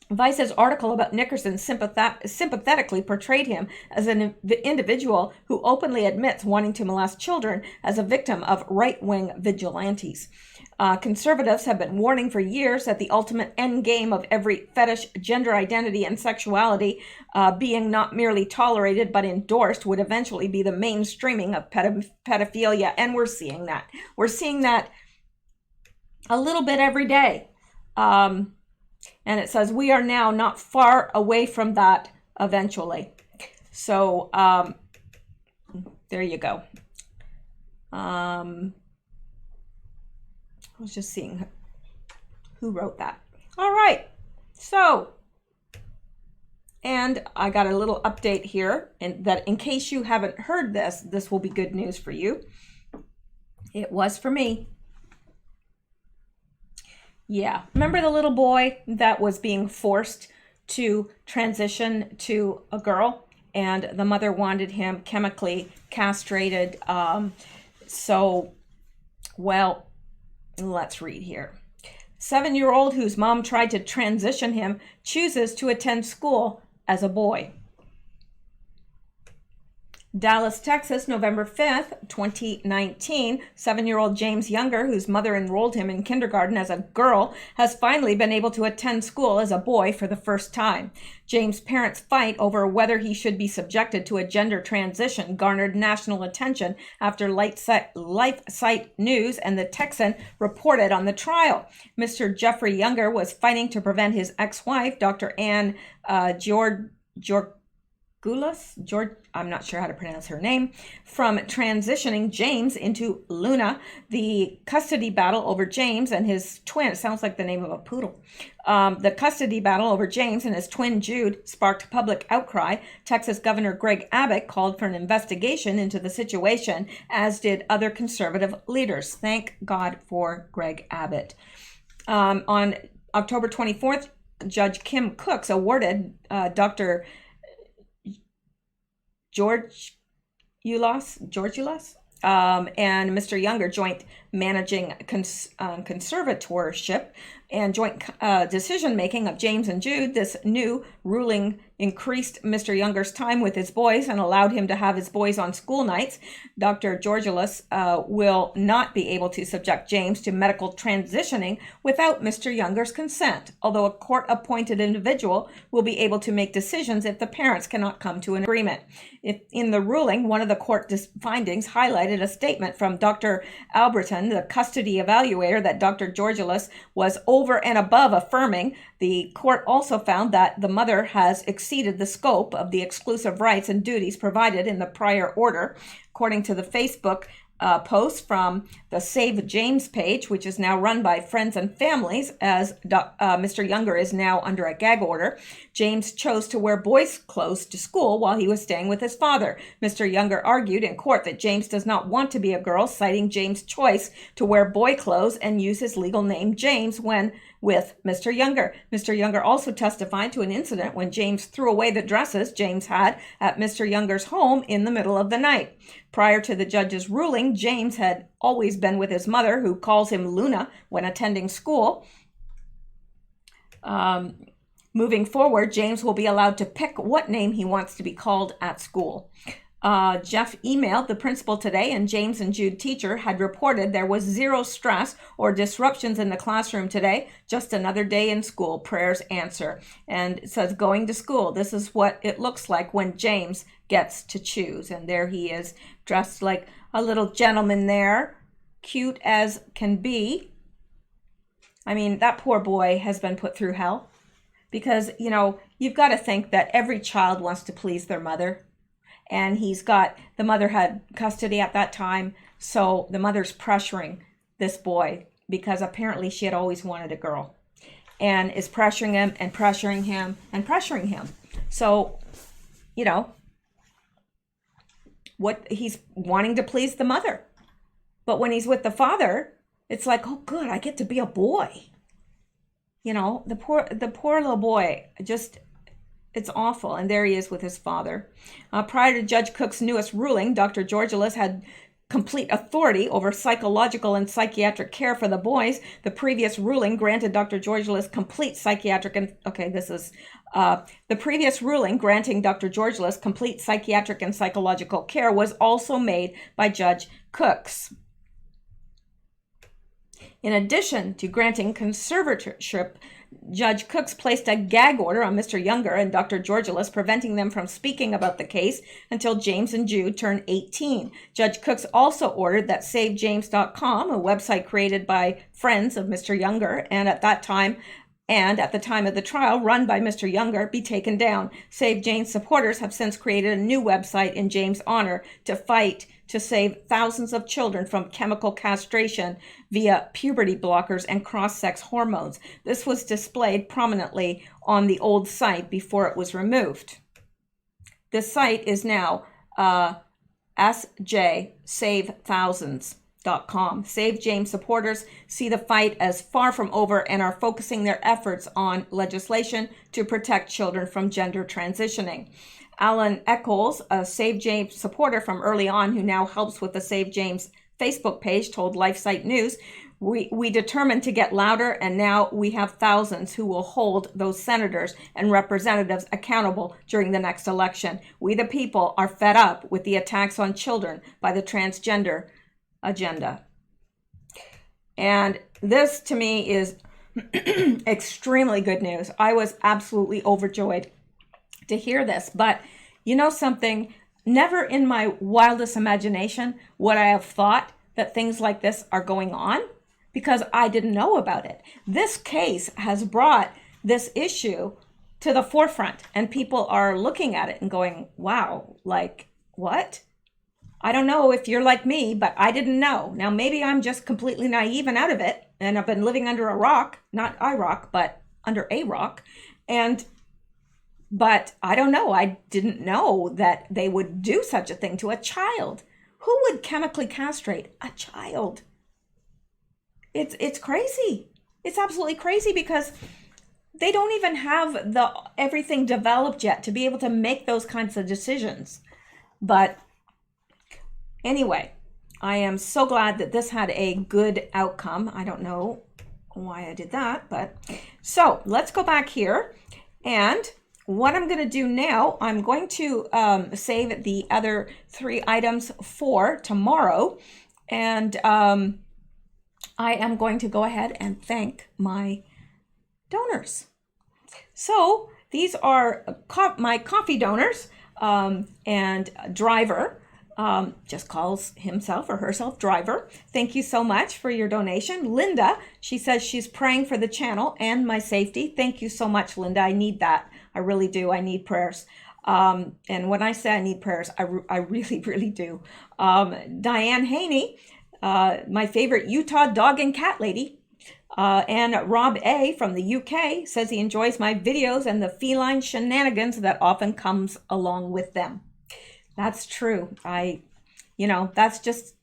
Vice's article about Nickerson sympathetically portrayed him as an individual who openly admits wanting to molest children as a victim of right-wing vigilantes. Conservatives have been warning for years that the ultimate end game of every fetish, gender identity, and sexuality being not merely tolerated but endorsed would eventually be the mainstreaming of pedophilia, and we're seeing that. We're seeing that a little bit every day. And it says we are now not far away from that eventually. So there you go. I was just seeing who wrote that. All right. So, and I got a little update here, and that in case you haven't heard this, this will be good news for you. It was for me. Yeah, remember the little boy that was being forced to transition to a girl, and the mother wanted him chemically castrated. Well, let's read here. 7-year-old whose mom tried to transition him chooses to attend school as a boy. Dallas, Texas, November 5th, 2019, 7-year-old James Younger, whose mother enrolled him in kindergarten as a girl, has finally been able to attend school as a boy for the first time. James' parents' fight over whether he should be subjected to a gender transition garnered national attention after LifeSite News and the Texan reported on the trial. Mr. Jeffrey Younger was fighting to prevent his ex-wife, Dr. Ann I'm not sure how to pronounce her name, from transitioning James into Luna. The custody battle over James and his twin, it sounds like the name of a poodle. The custody battle over James and his twin Jude sparked public outcry. Texas Governor Greg Abbott called for an investigation into the situation, as did other conservative leaders. Thank God for Greg Abbott. On October 24th, Judge Kim Cooks awarded Dr. George Ulas, and Mr. Younger joint managing conservatorship. and joint decision making of James and Jude, this new ruling increased Mr. Younger's time with his boys and allowed him to have his boys on school nights. Dr. Georgelis will not be able to subject James to medical transitioning without Mr. Younger's consent, although a court-appointed individual will be able to make decisions if the parents cannot come to an agreement. In the ruling, one of the court findings highlighted a statement from Dr. Alberton, the custody evaluator, that Dr. Georgelis was over and above affirming. The court also found that the mother has exceeded the scope of the exclusive rights and duties provided in the prior order. According to the Facebook post from the Save James page, which is now run by friends and families, as Mr. Younger is now under a gag order, James chose to wear boys' clothes to school while he was staying with his father. Mr. Younger argued in court that James does not want to be a girl, citing James' choice to wear boy clothes and use his legal name James when with Mr. Younger. Mr. Younger also testified to an incident when James threw away the dresses James had at Mr. Younger's home in the middle of the night. Prior to the judge's ruling, James had always been with his mother, who calls him Luna when attending school. Moving forward, James will be allowed to pick what name he wants to be called at school. Jeff emailed the principal today, and James and Jude teacher had reported there was zero stress or disruptions in the classroom today, just another day in school. Prayers answer. And it says, going to school. This is what it looks like when James gets to choose. And there he is, dressed like a little gentleman there, cute as can be. I mean, that poor boy has been put through hell because, you know, you've got to think that every child wants to please their mother. And the mother had custody at that time, so the mother's pressuring this boy because apparently she had always wanted a girl and is pressuring him and pressuring him and pressuring him. So, you know, what he's wanting to please the mother. But when he's with the father, it's like, oh, good, I get to be a boy. You know, the poor little boy, just... It's awful. And there he is with his father. Prior to Judge Cook's newest ruling, Dr. Georgelis had complete authority over psychological and psychiatric care for the boys. The previous ruling granted Dr. Georgelis complete psychiatric and the previous ruling granting Dr. Georgelis complete psychiatric and psychological care was also made by Judge Cook's. In addition to granting conservatorship, Judge Cooks placed a gag order on Mr. Younger and Dr. Georgelis, preventing them from speaking about the case until James and Jude turned 18. Judge Cooks also ordered that SaveJames.com, a website created by friends of Mr. Younger, and at the time of the trial run by Mr. Younger, be taken down. Save James supporters have since created a new website in James' honor to fight to save thousands of children from chemical castration via puberty blockers and cross-sex hormones. This was displayed prominently on the old site before it was removed. This site is now sjsavethousands.com. Save James supporters see the fight as far from over and are focusing their efforts on legislation to protect children from gender transitioning. Alan Eccles, a Save James supporter from early on who now helps with the Save James Facebook page, told LifeSite News, we determined to get louder, and now we have thousands who will hold those senators and representatives accountable during the next election. We the people are fed up with the attacks on children by the transgender agenda. And this to me is extremely good news. I was absolutely overjoyed to hear this, but you know something, never in my wildest imagination would I have thought that things like this are going on, because I didn't know about it. This case has brought this issue to the forefront, and people are looking at it and going, wow, like what? I don't know if you're like me, but I didn't know. Now maybe I'm just completely naive and out of it, and I've been living under a rock, not IROC, but under a rock, but I don't know. I didn't know that they would do such a thing to a child. Who would chemically castrate a child? It's crazy. It's absolutely crazy because they don't even have everything developed yet to be able to make those kinds of decisions. But anyway, I am so glad that this had a good outcome. I don't know why I did that, but so let's go back here. And what I'm going to do now, I'm going to save the other 3 items for tomorrow. And I am going to go ahead and thank my donors. So these are my coffee donors, and Driver just calls himself or herself Driver. Thank you so much for your donation. Linda, she says she's praying for the channel and my safety. Thank you so much, Linda. I need that. I really do. I need prayers. And when I say I need prayers, I really, really do. Diane Haney, my favorite Utah dog and cat lady. And Rob A from the UK says he enjoys my videos and the feline shenanigans that often comes along with them. That's true. That's just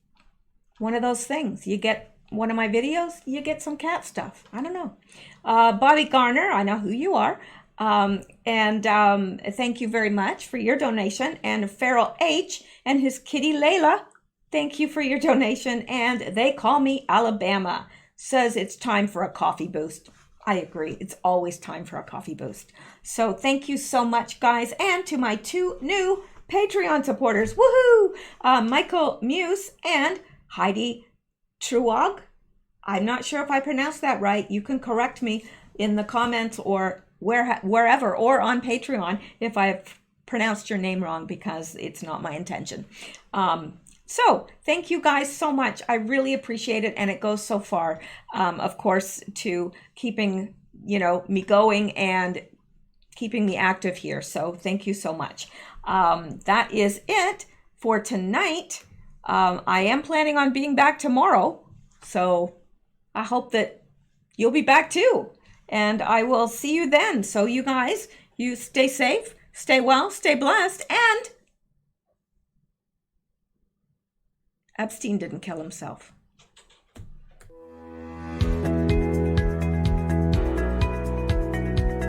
one of those things. You get one of my videos, you get some cat stuff. I don't know. Bobby Garner, I know who you are. Thank you very much for your donation. And Farrell H and his kitty Layla, thank you for your donation. And they call me Alabama. Says it's time for a coffee boost. I agree. It's always time for a coffee boost. So thank you so much, guys. And to my 2 new Patreon supporters, woohoo! Michael Muse and Heidi Truog. I'm not sure if I pronounced that right. You can correct me in the comments or wherever or on Patreon if I've pronounced your name wrong, because it's not my intention. So thank you guys so much. I really appreciate it. And it goes so far, of course, to keeping, me going and keeping me active here. So thank you so much. That is it for tonight. I am planning on being back tomorrow. So I hope that you'll be back too. And I will see you then. So you guys, you stay safe, stay well, stay blessed, and Epstein didn't kill himself.